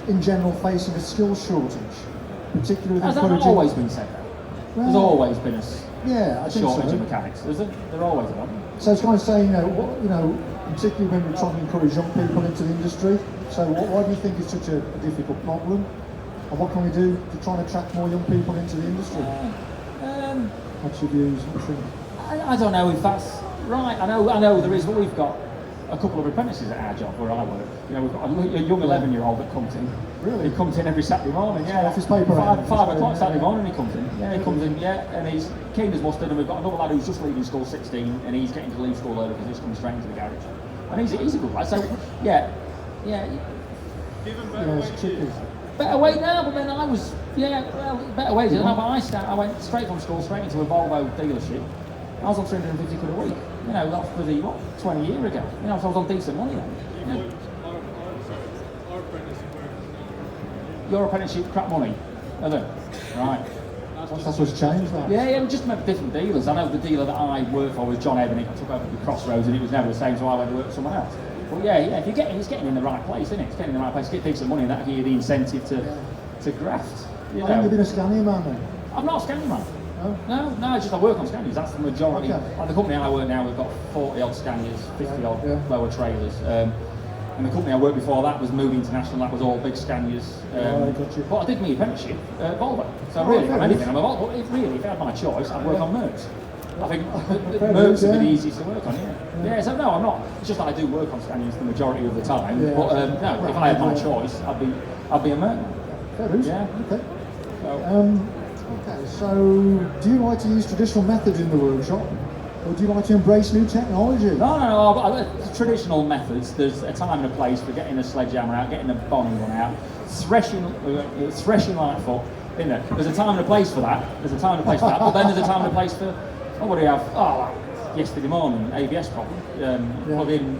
in general facing a skills shortage, particularly with Has that encouraging... always been said though? Well, There's always been I a think shortage so. of mechanics. There always are. So it's kind of saying, particularly when we're trying to encourage young people into the industry. So why do you think it's such a difficult problem? And what can we do to try and attract more young people into the industry? What's your views? What do you think? I don't know if that's right. I know there is, but we've got a couple of apprentices at our job where I work. We've got a young 11-year-old that comes in. Really? He comes in every Saturday morning. Yeah, office paper. 5 o'clock Saturday morning. He comes in. Yeah, he comes in. Yeah, and he's keen as mustard. And we've got another lad who's just leaving school, 16, and he's getting to leave school early because he's coming straight into the garage. And he's a good lad. So yeah. Even better wages. Better wage now, but then I was, better wages. And I went straight from school, straight into a Volvo dealership. I was on 350 quid a week. That was pretty, 20 years ago. So I was on decent money then. Our apprenticeship work. Your apprenticeship crap money, are they? Right. That's what's changed, that. Yeah, we just met different dealers. I know the dealer that I worked for was John Ebony. I took over the Crossroads and it was never the same, so I went to work for someone else. But if it's getting in the right place, isn't it? It's getting in the right place, get decent money, and that'll give you the incentive to graft. I think you've been a scanning man then. I'm not a scanning man. No, it's just I work on scanners. That's the majority. Okay. Like the company I work now, we've got 40 odd scanners, 50 odd lower trailers. And the company I worked before that was Moody International. That was all big scanners. But I did my apprenticeship at Volvo. So really, if anything, I'm a Volvo. If I had my choice, I'd work on Mercs. I think Mercs would be the easiest to work on. Yeah. So no, I'm not. It's just that I do work on scanners the majority of the time. Yeah. But no, if I had my choice, I'd be a Merc. Fair enough. Yeah. Okay. Okay, so do you like to use traditional methods in the workshop, or do you like to embrace new technology? No. Traditional methods. There's a time and a place for getting a sledgehammer out, getting a boning gun out, threshing Lightfoot. Isn't there? There's a time and a place for that. But then there's a time and a place for what do you have? Yesterday morning, ABS problem. Plug in,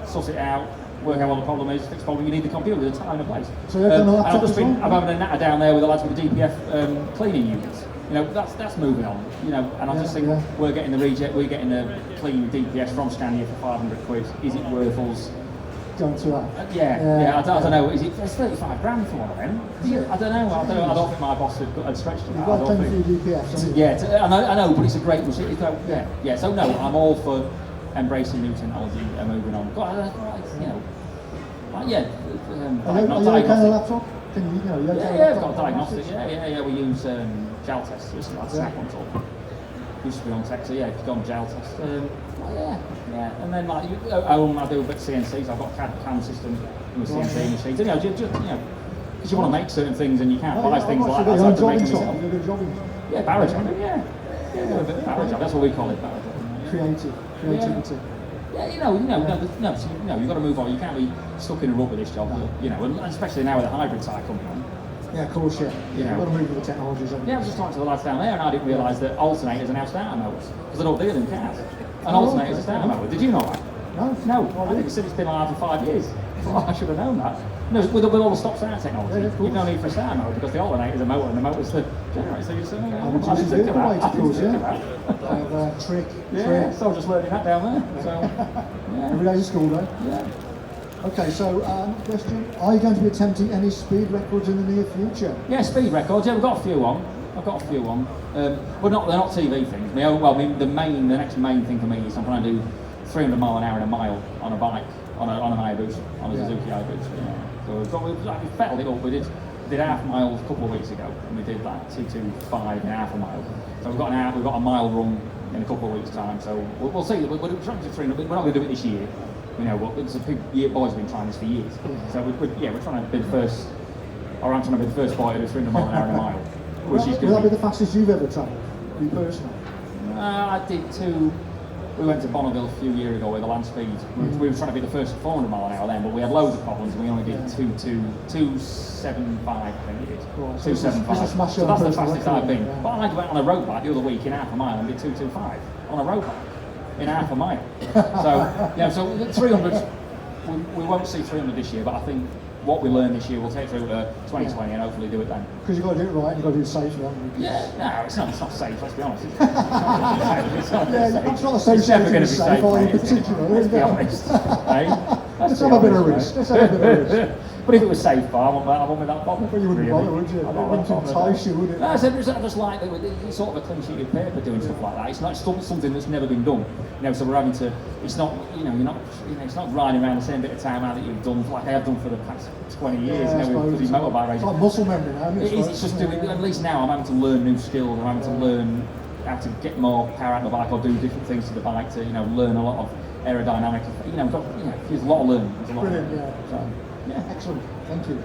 suss it out. Work out what the problem is, fix the problem. You need the computer. There's a time and a place. So I've just been having a natter down there with the lads with the DPF cleaning units. That's moving on. And I just think we're getting the reject, we're getting the clean DPS from Scania for 500 quid. Is it worth us? Going to that? I don't know. Is it? It's 35 grand for one of them. I don't know. I don't think my boss had stretched it. You've got plenty of DPS. Yeah, I know, but it's a great machine. So no, I'm all for embracing new technology and moving on. Are you okay on the laptop? I've got diagnostic. Yeah. We use gel tests, just like Snap-on tool. Used to be on tech, so if you go on gel test. And then I do a bit of CNC, so I've got a CAD system with CNC machines. Because you want to make certain things and you can't buy things like that. So I have to make them myself. Yeah, barra jobbing, yeah. A bit of barra jobbing. That's what we call it, barra jobbing. Creativity. You've got to move on. You can't be stuck in a rut with this job, and especially now with the hybrid side coming on. Yeah, of course, You've got to move with the technologies. I was just talking to the lads down there, and I didn't realise that alternators are now starter motors, because I don't deal in cars. An alternator's a starter motor. Did you know that? No. I think it's been like for 5 years. I should have known that. With all the stop-start technology, you've no need for a starter motor, because the alternator's a motor and the motor's the generator. So you're saying, I didn't think of that. Trick. So I was just learning that down there. So, Every day's a school day. Yeah. Okay, so question: are you going to be attempting any speed records in the near future? Yeah, speed records. Yeah, we've got a few on. But they're not TV things. The next main thing for me is I'm trying to do 300 mile an hour in a mile on a bike, on an Hayabusa, on a Suzuki Hayabusa. So we've fettled it up. We did half a mile a couple of weeks ago, and we did like 225 and half a mile. So we've got a mile run in a couple of weeks' time. So we'll see. We're trying to do 300. We're not going to do it this year. It's a big year. Boys have been trying this for years. So we're trying to be the first. Or I'm trying to be the first boy to do 300 mile an hour in a mile. Will that be the fastest you've ever travelled? You personally? I did two. We went to Bonneville a few years ago with the land speed. We were trying to be the first 400 mile an hour then, but we had loads of problems. We only did 275, I think it is. 275. So that's the fastest I've been. But I went on a road bike the other week in half a mile and did 225 on a road bike in half a mile. So 300. We won't see 300 this year, but I think what we learn this year we'll take through to 2020 and hopefully do it then. Because you've got to do it right, you've got to do it safely, haven't you? No, it's not safe, let's be honest. It's not the same. It's never going to be safe, in particular, let's be honest. Let's have a bit of risk. But if it was safe, I won't be that bothered. But you wouldn't really. bother, would you? I'm It not wouldn't that bothered. entice you, would it? No, I just like it's sort of a clean sheet of paper doing stuff like that. It's not something that's never been done. So we're having to. It's not. You're not. It's not riding around the same bit of time out that you've done, like I have done for the past 20 years. Yeah, With these motorbike it's races. like muscle memory now, isn't it? It is. It's just doing. At least now, I'm having to learn new skills. I'm having to learn how to get more power out of the bike or do different things to the bike to learn a lot of aerodynamic. There's a lot of learning. There's a lot Brilliant, of yeah. So, yeah. Excellent, thank you.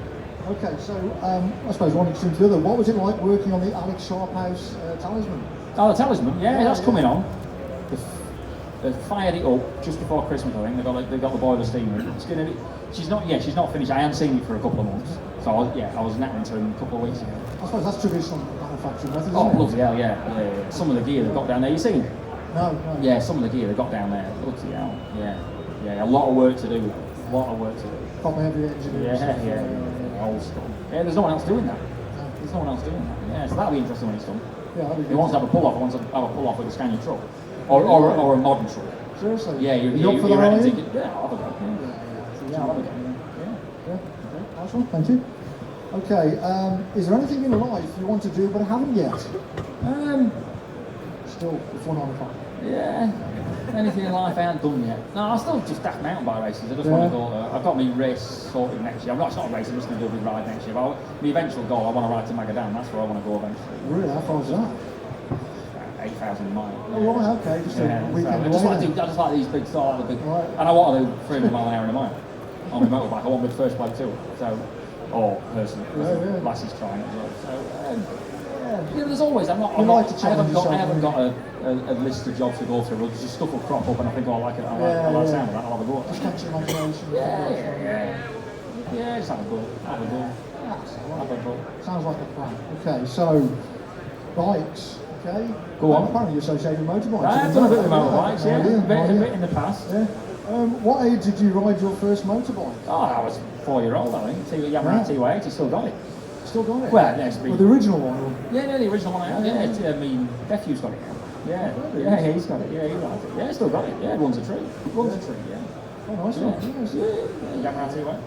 Okay, so I suppose one extreme to the other. What was it like working on the Alex Sharphouse talisman? Oh, the talisman, yeah, that's yeah. coming on. They fired it up just before Christmas, I think. They got the boiler steaming. It's gonna be. She's not finished. I haven't seen it for a couple of months. So I was nattering to him a couple of weeks ago. I suppose that's traditional manufacturing method, Oh, isn't it? bloody hell, yeah. Some of the gear they got down there. You seen it? No. Yeah, some of the gear they got down there. Bloody hell, yeah. A lot of work to do. A lot of work to do. Probably heavy engineering. Yeah. Old stuff. Yeah, there's no one else doing that. There's no one else doing that. Yeah, so that'll be interesting when it's done. Yeah, that'd be He good. wants to have a pull-off. He wants to have a pull-off with a Scania truck. Or a modern truck. Seriously? Yeah, you up for that, are you? Yeah, I'll have a go. Yeah, I'll have a go. Yeah, okay, nice one, thank you. Okay, is there anything in life you want to do but haven't yet? Still, it's 1 on the clock. Yeah. Anything in life I haven't done yet? No, I still just daft mountain bike races. I just want to go. I've got my race sorted next year. It's not a race. I'm just going to do a big ride next year. But my eventual goal, I want to ride to Magadan. That's where I want to go eventually. Really, how far is that? 8,000 miles. Oh, right, okay, just a weekend I just away like then. I just like these big start, the big, Right. and I want to do 300 mile an hour in a mile on my motorbike. I want to be the first bloke to it. So, or person, Yeah. Lassie's trying it as well. So, there's always. I haven't challenge got a list of jobs to go through. Just stuff will crop up, and I think, oh, I like it. I like the sound of that. I'll have a go. Just catch your imagination. Yeah, just have a go. Have a go. Sounds like a plan. Okay, so, bikes, okay? Go on. Apparently you're associated with motorbikes. I've done a bit with motorbikes, yeah. Yeah, A bit in the past. Yeah. What age did you ride your first motorbike? Oh, I was 4-year-old, I think. Yamaha TY8, you still got it. Still got it? Well, yeah, it's been... Well, the original one? Or? Yeah, the original one I had. Yeah, I mean, nephew's got it now. Yeah, he's got it. Yeah, he rides it. Yeah, still got it. Yeah, it runs a tree. Runs a tree, yeah. Oh, nice one. Yes. Yamaha TY8.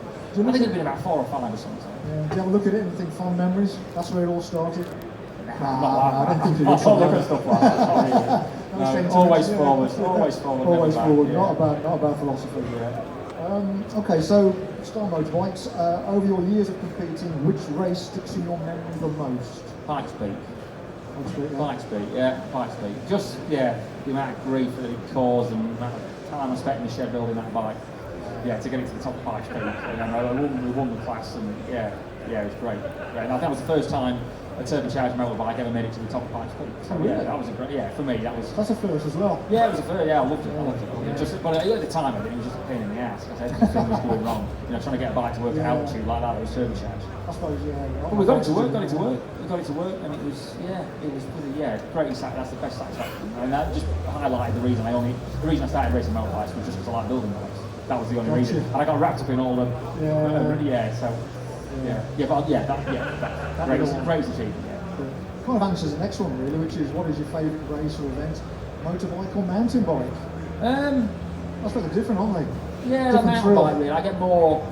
I think it's been about 4 or 5 or something. Yeah. Do you have a look at it and think fond memories? That's where it all started? I don't think you would. would. I'll look at stuff like that. Not really. No, always forward. Always forward. Always never forward. back, Not a bad philosophy. Okay, so star motorbikes. Over your years of competing, which race sticks in your memory the most? Pikes Peak. Pikes Peak, Pikes Peak. Just, the amount of grief that it caused and the amount of time I spent in the shed building that bike. Yeah, to get it to the top of Pikes Peak. We won the class and it was great. And I think that was the first time a turbocharged motorbike ever made it to the top of Pikes Peak. So that was a great, for me that was... That's a first as well. Yeah, it was a first, I loved it. But at the time it was just a pain in the ass because everything was going wrong. Trying to get a bike to work at altitude like that, it was turbocharged. I suppose, But we got it to work, and it was, great. That's the best satisfaction. And that just highlighted the reason I started racing motorbikes was just because I like building bikes. That was the only reason. And I got wrapped up in all the, great achievement. Kind of answers the next one really, which is what is your favourite race or event, motorbike or mountain bike? I suppose they're different, aren't they? Yeah, the mountain bike really. I get more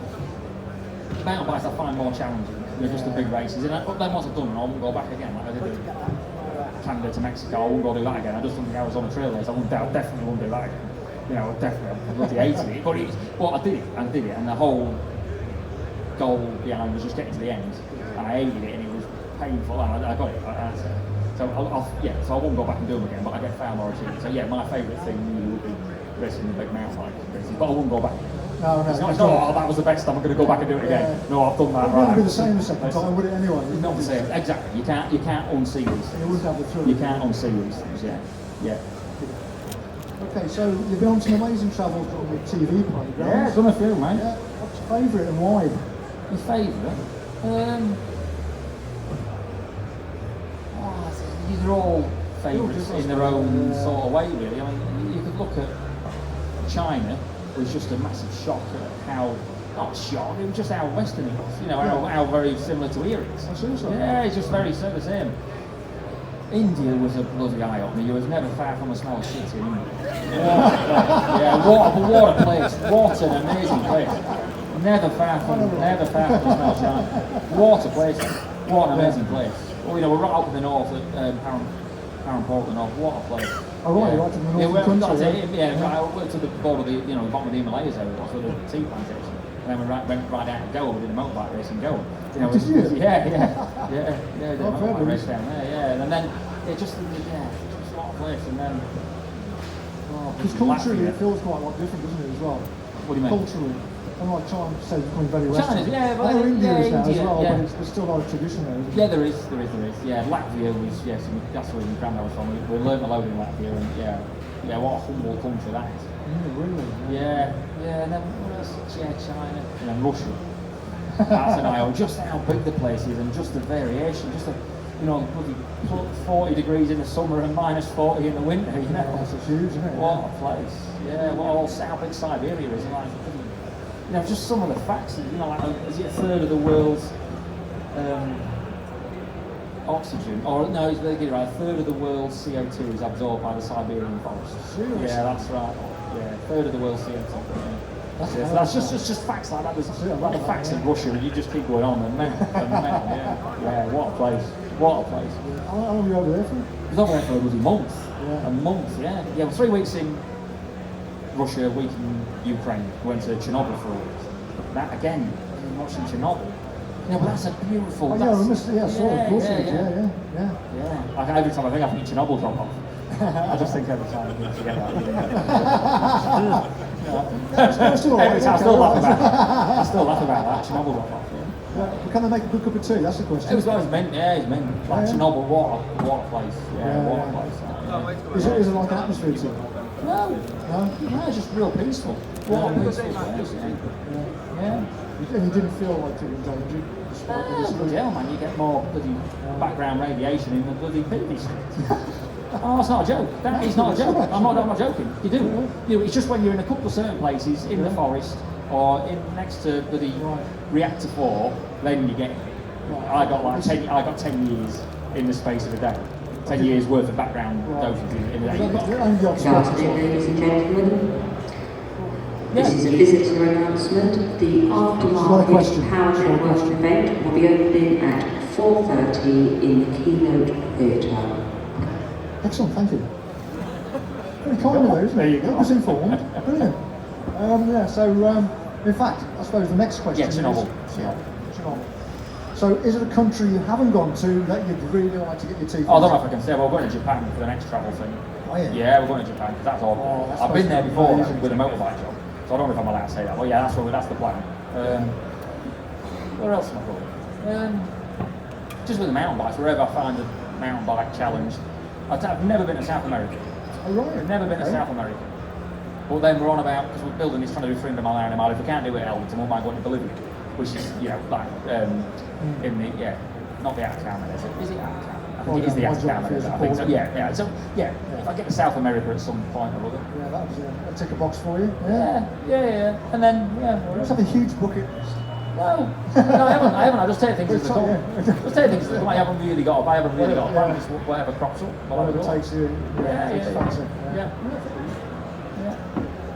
mountain bikes. I find more challenging. Just the big races. But then once I've done them, I won't go back again. Like I did Canada to Mexico, I won't go do that again. I just done the Arizona Trail race. Definitely won't do that again. Definitely, I bloody hated it. But I did it, and the whole goal behind was just getting to the end, and I hated it, and it was painful, and I got it. So I won't go back and do them again, but I get far more achievement. So my favourite thing really would be racing the big mountain bike races, but I wouldn't go back. No, it's not, that was the best time, I'm going to go back and do it again. No, I've done that. It wouldn't be the same the second time, would it anyway? It's not the same, exactly. You can't unsee these things. You wouldn't have the thrill. You can't unsee these things, yeah. Okay, so you've been on some amazing travels on the TV programmes. Yeah, I've done a few, mate. Yeah. What's your favourite and why? My favourite? These are all favourites in their own sort of way, really. I mean, you could look at China, it was just a massive shock at how, not shock, it was just how Western it was, how very similar to here it is. I see so. Yeah, it's just very the same. India was a bloody eye-opener. You was never far from a smell of shit in India. What a place. What an amazing place. Never far from the smell shine. What a place! What an amazing place. Well, you know, we're right up in the north at Port, the north. What a place! Oh right, right in the northern country. Right up to the border of the, you know, the bottom of the Himalayas area. That's where the tea plantation. And then we went right out to Goa. We did a motorbike race in Goa. You know, Did you? Yeah. Did a Oh, fair motorbike race dues. down there. Yeah, and then just what a place. And then Because culturally it feels quite a lot different, doesn't it, as well? What do you mean? Culturally. And like China says, it's becoming very Western. China's, yeah, but I know India is now as India, well, yeah. but there's still a lot of tradition there, isn't Yeah, there is. Yeah, Latvia was, yes, that's where my grandma was from. We learned a load in Latvia, and yeah, what a humble country that is. Really? Yeah, and then what else? Yeah, China, and then Russia. That's an eye. Just how big the place is, and just the variation, just the, you know, bloody 40 degrees in the summer and minus 40 in the winter. You know, That's huge, isn't it? what a place. Yeah, what how big Siberia is, like. You know, just some of the facts. You know, like, is it a third of the world's oxygen? Or no, it's very good, right? A third of the world's CO2 is absorbed by the Siberian forest. Seriously? Yeah, that's right. Yeah, a third of the world's CO2. Yeah. That's just facts like that. There's like the facts in Russia, and you just keep going on and mental. Yeah, what a place. What a place. How long were you over there for? I was over there for a bloody month. Yeah. A month, yeah. Yeah, well, 3 weeks in Russia, a week in Ukraine. We went to Chernobyl for a week. That again, watching Chernobyl. Yeah, but that's a beautiful. Oh, yeah, I must, yeah, I saw it, of course it is, yeah. Yeah. Like, every time I think I think Chernobyl drop off. I just think every time I forget that. Every time I still laugh about that. I still laugh about that. Chernobyl drop off. But can they make a good cup of tea? That's the question. It was mint, yeah, it was mint. Like Chernobyl, what a place. Yeah, what a place. Is it like an atmosphere to it? No, it's just real peaceful. What a peaceful place, yeah. And you didn't feel like it was danger? Yeah, man, you get more bloody background radiation in the bloody Pikes Peak. Oh, that's not a joke. That is not a joke. I'm not joking. You do. You know, it's just when you're in a couple of certain places in the forest or next to bloody reactor 4, then you get it. I got 10 years in the space of a day. 10 years worth of background doses in a day. Good afternoon, ladies and gentlemen. This is a visitor announcement. The aftermarket power network event will be opening at 4:30 in the Keynote Theatre. Excellent, thank you. Very kind of those. There you go. I was informed. Brilliant. In fact, I suppose the next question is... Chernobyl. Chernobyl. So, is it a country you haven't gone to that you'd really like to get your teeth into? I don't know if I can say, well, we're going to Japan for the next travel thing. Oh, yeah? Yeah, we're going to Japan, because that's all. Oh, that's I've been there before amazing. with a motorbike job, so I don't know if I'm allowed to say that. Well, yeah, that's the plan. Where else am I going? Just with the mountain bikes, wherever I find a mountain bike challenge. I've never been to South America. Oh, right. I've never been to South America. But then we're on about, because we're building this, trying to do 300 mile an hour in a mile. If we can't do it at Elton, we might go to Bolivia, which is, you know, like, in the, not the Atacama Desert. Is it Atacama? I think it is the Atacama Desert. I think so. Yeah. So, if I get to South America at some point or other. Yeah, that was a tick a box for you. Yeah. And then, Let's have a huge bucket list. No, I haven't. I just take things as they come. Just take things as they come. I haven't really got a plan. Just whatever crops up. Whatever takes you. Yeah.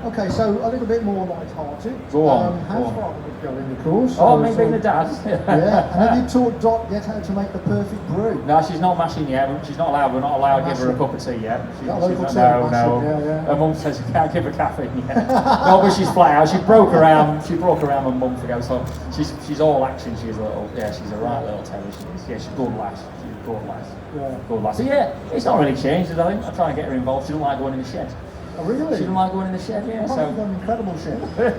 Okay, so a little bit more light-hearted. Go on. How's Robert going, of course? Me being the dad. Yeah, and have you taught Dot yet how to make the perfect brew? No, she's not mashing yet. She's not allowed. We're not allowed to give her a cup of tea yet. No. Her mum says you can't give her caffeine yet. No, but she's flat out. She broke around a month ago. So she's all action. She's a little. Yeah, she's a right little terror. She's good lass. Good lass. So it's not really changed. I think I try and get her involved. She doesn't like going in the shed. Oh, really? She doesn't like going in the shed, yeah. You've got an incredible shed. But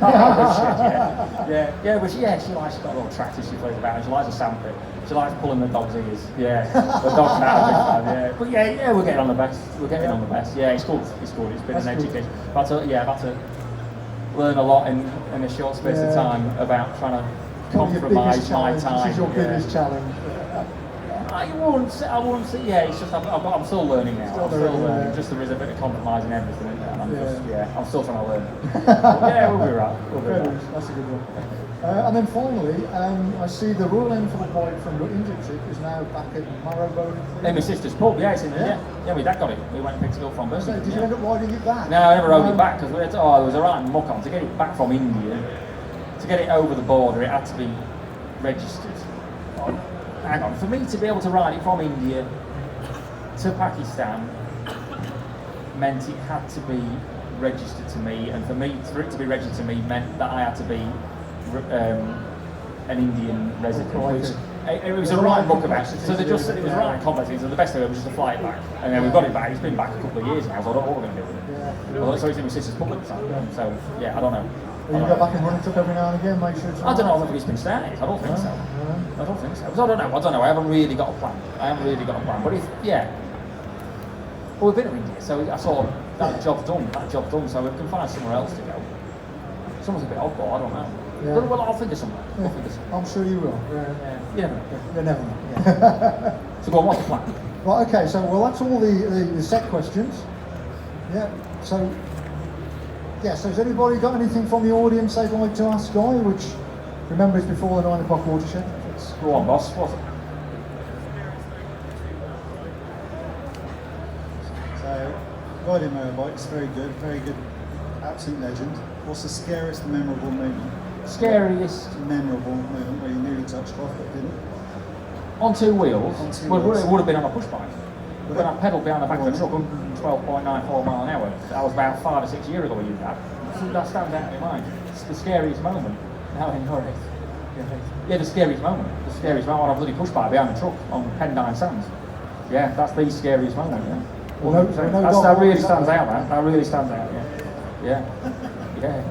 she likes, she's got a little tractor she plays about, and she likes a sandpit. She likes pulling the dog's ears. Yeah, the dog's now a big fan, yeah. But we're getting on the best. Yeah, it's good. It's been an education. I've had to learn a lot in a short space of time about trying to compromise my time. This is your biggest challenge. I won't say, it's just I'm still learning now. I'm still learning. Just there is a bit of compromise in everything, and I'm still trying to learn. We'll be right. That's a good one. And then finally, I see the Royal Enfield bike from the India trip is now back at Marrowbone. In my sister's pub, it's in there. Yeah, my dad got it. We went and picked it up from Birmingham. Did you end up riding it back? No, I never rode it back because there was a right muck on to get it back from India. To get it over the border, it had to be registered. Hang on, for me to be able to ride it from India to Pakistan meant it had to be registered to me, and for it to be registered to me meant that I had to be an Indian resident. It was a right muckabout. So it was right complex. So the best thing was just to fly it back, and then we got it back. It's been back a couple of years now, so I don't know what we're going to do with it. Well, so it's in my sister's public time. So yeah, I don't know. You go back and run it up every now and again, make sure it's I don't know whether it's been started. I don't think so. I don't think so. Because I don't know. I haven't really got a plan. But if well, we've been to India, so I sort of that job's done. So we can find somewhere else to go. Someone's a bit odd, but I don't know. Yeah. Well, I'll think of something. I'm sure you will. You never know. You never know. Yeah. So go on, what's the plan? Right, okay, so well that's all the set questions. Yeah, so has anybody got anything from the audience they'd like to ask Guy, which remember is before the 9 o'clock watershed? Go on, boss. What's it? So, riding motorbikes, very good, absolute legend. What's the scariest memorable moment? Scariest Memorable moment where you nearly touched off but didn't? on two wheels? On two Well, wheels. it would have been on a push bike. When I pedalled behind the back of the truck, 112.94 mile an hour. That was about 5 or 6 years ago we did that. That stands out in my mind. It's the scariest moment. Now in your Yeah, the scariest moment. The scariest moment on a bloody push bike behind the truck on Pendine Sands. Yeah, that's the scariest moment. Yeah. Well, that really stands out, man. That really stands out. Yeah. Yeah.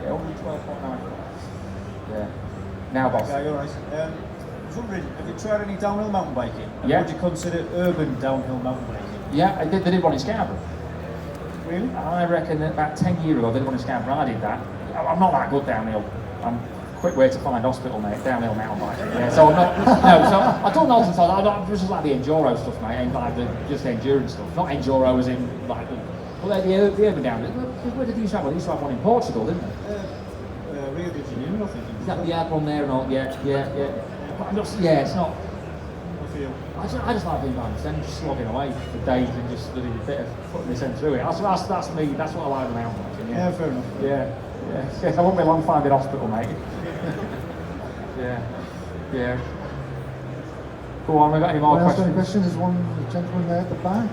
112.94. Yeah. Now, boss. Okay, alright. I was wondering, have you tried any downhill mountain biking? And Yeah. would you consider urban downhill mountain biking? Yeah, they did one in Scarborough. Really? I reckon that about 10 years ago they did one in Scarborough. I did that. I'm not that good downhill. I'm quick way to find hospital, mate. Downhill mountain biking. Yeah, so I'm not. No, so I don't know since I'm just like the enduro stuff, mate. Ain't like just the endurance stuff. Not enduro as in like the urban downhill. Where did they used to have one? They used to have one in Portugal, didn't they? Rio de Janeiro, I think. They had one there and all. Yeah. But I'm not, yeah, it's not. I feel. I just like being behind the centre, just slogging away for days and just doing a bit of putting this end through it. That's me. That's what I like about mountain biking. Yeah, fair enough. Yeah. I won't be long finding hospital, mate. Yeah. Go on, we got any more Any questions? questions? There's one gentleman there at the back.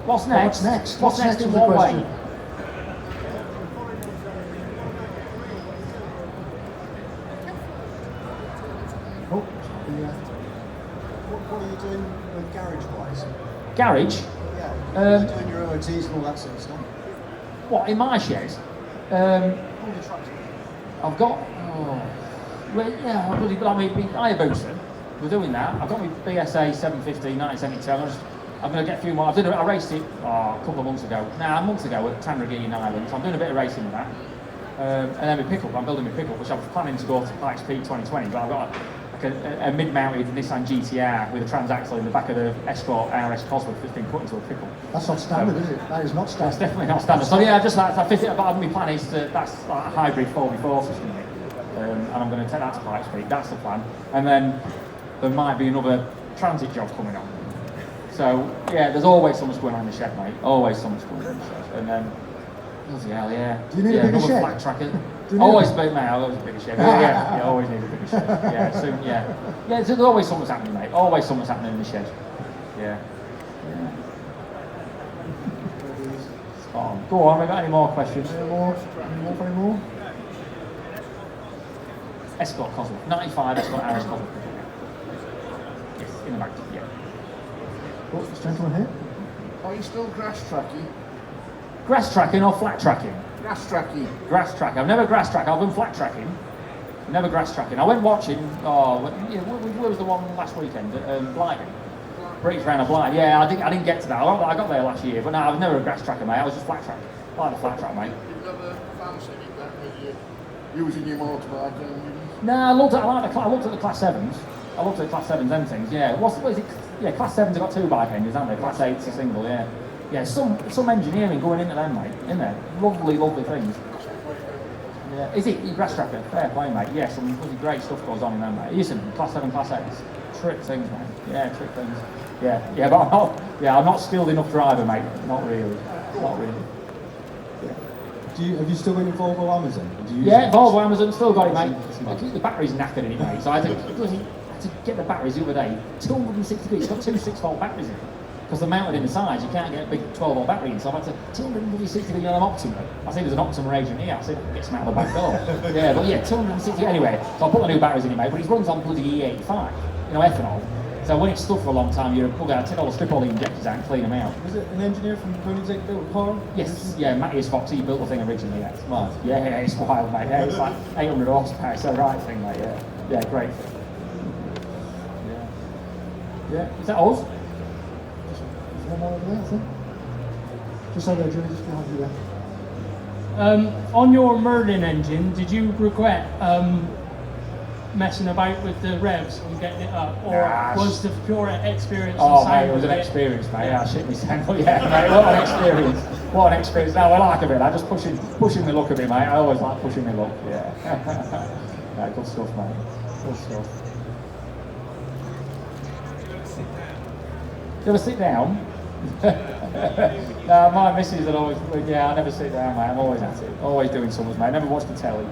What's next? What's next in is the what question. way? Oh, yeah. What are you doing with garage-wise? Garage? Yeah, you're doing your OTs and all that sort of stuff. What, in my shed? All your trucks. I've got. Well, yeah, I Hayabusa. We're doing that. I've got my BSA 750 1972. I'm going to get a few more. I raced it a couple of months ago. Months ago at Tanragee in Ireland. So I'm doing a bit of racing with that. And then my pickup. I'm building my pickup, which I was planning to go to Pikes Peak 2020, but I've got a mid-mounted Nissan GTR with a transaxle in the back of the Escort RS Cosworth that's been put into a pickle. That's not standard, is it? That is not standard. That's definitely not standard. So yeah, just like I fit it. But my plan is that's like a hybrid 4x4 system, and I'm going to take that to Pikes Peak. That's the plan. And then there might be another transit job coming on. So yeah, there's always so much going on in the shed, mate. Always so much going on in the shed. And then, bloody hell, yeah. Do you need a bigger shed? Flat tracker. Always big, mate. Always a bigger shed. Yeah, always need a bigger shed. Yeah, soon. Yeah. There's always something's happening, mate. Always something's happening in the shed. Yeah. Go on, we got any more questions? Any more? Any more? Escort Cosworth. 95 Escort RS Cosworth. Yes, in the back. Yeah. Oh, this gentleman here. Are you still grass tracking? Grass tracking or flat tracking? Grass tracking. Grass tracking. I've never grass tracked. I've done flat tracking. Never grass tracking. I went watching. Where was the one last weekend? Blighty. British round of Blighty. Yeah, I didn't get to that. I got there last year, but no, I was never a grass tracker, mate. I was just flat track. I like the flat track, mate. You've never fancied that with you using your motorbike and No, I looked at the class 7s. I looked at the class 7s and things. Yeah. What is it? Yeah, class 7s have got 2 bike engines, haven't they? Class 8's a single. Yeah. Yeah. Some engineering going into them, mate. In there, lovely things. Yeah. Is it your grass tracker? Fair play, mate. Yeah, some bloody great stuff goes on in them, mate. Listen, class 7, class 8s, trick things, mate. Yeah, trick things. Yeah, but I'm not skilled enough driver, mate. Not really. Yeah. Have you still got your Volvo Amazon? Do you use Yeah, it? Volvo Amazon, still got it, mate. The battery's knackered in it, mate. So I had to get the batteries the other day. 260 degrees, it's got two 6-volt batteries in it. Because they're mounted in the sides, you can't get a big 12-volt battery in. So I've had to 260 degree on an Optima. I think there's an Optima agent here. I said, get some out of the back door. Yeah, but yeah, 260 anyway. So I put the new batteries in it, mate. But it runs on bloody E85, ethanol. So when it's stood for a long time, you're a bugger. I take all the strip all the injectors out and clean them out. Was it an engineer from Koenigsegg built a car? Yes, yeah, Matthias Fox, he built the thing originally, yeah. Right. Yeah, it's wild, mate. Yeah, it's like 800 horsepower, it's the right thing, mate, yeah. Yeah, great thing. Yeah. Yeah, is that us? There's one more over there, I think. Just over there, Julie, just behind you there. On your Merlin engine, did you regret messing about with the revs and getting it up, or was the pure experience? Oh, mate, it was an experience, mate. Yeah, I shit myself. But yeah, mate, what an experience. What an experience. No, I like a bit. I just pushing the look a bit, mate. I always like pushing the look. Yeah. Yeah, good stuff, mate. Good stuff. You ever sit down? No, my missus would always, I never sit down, mate. I'm always at it. Always doing something, mate. Never watch the telly.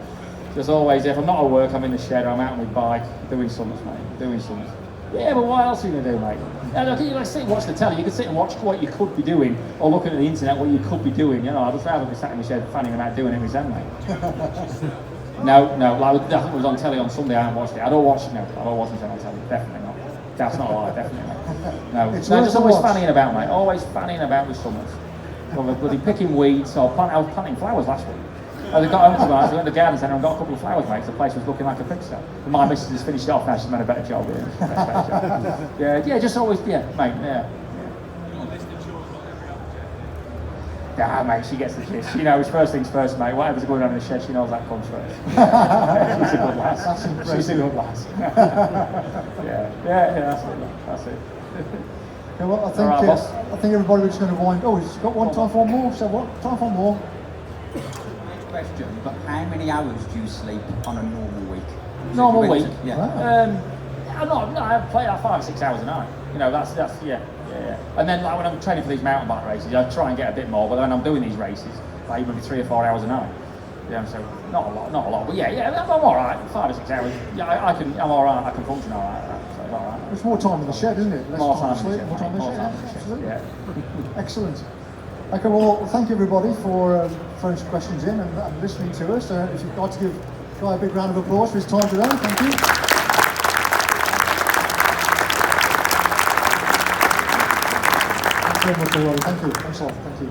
Just always, if I'm not at work, I'm in the shed or I'm out on my bike, doing something, mate. Doing something. Yeah, but what else are you going to do, mate? Look, you sit and watch the telly. You can sit and watch what you could be doing, or looking at the internet what you could be doing. You know, I'd just rather be sat in the shed fanning about doing it myself, mate. No, like it was on telly on Sunday. I haven't watched it. I don't watch it now. I don't watch it on telly. Definitely not. That's not a lie. Definitely not. No, It's no, worth just a always watch. fanning about, mate. Always fanning about with something. Well, bloody picking weeds or I was planting flowers last week. I got home tonight, I went to the garden centre and got a couple of flowers, mate. The place was looking like a pigsty. But my missus has finished it off now. She's made a better job. Yeah, just always, mate. Yeah. Yeah, mate, she gets the gist. She knows first things first, mate. Whatever's going on in the shed, she knows that comes first. She's a good lass. That's impressive. She's a good lass. Yeah, that's it. Okay, well, I think, All right, boss. I think everybody was going to wind. Oh, he's got one time for one more. So what? Time for one more. Question, but how many hours do you sleep on a normal week? Normal Winter, week? Yeah. I play like 5 or 6 hours a night. You know, that's yeah. And then like when I'm training for these mountain bike races, I try and get a bit more. But when I'm doing these races, like maybe 3 or 4 hours a night. Yeah, so not a lot. But yeah, I'm all right. 5 or 6 hours. Yeah, I'm all right. I can function all right. So it's all right. It's more time in the shed, isn't it? Less More time time to in the sleep, shed, more time in the mate. shed. More time in the shed, Absolutely. yeah. Excellent. Okay, well, thank you everybody for throwing some questions in and listening to us. If you'd like to give Guy a big round of applause for his time today, thank you. Thanks very much, everybody. Thank you. Thanks a lot. Thank you.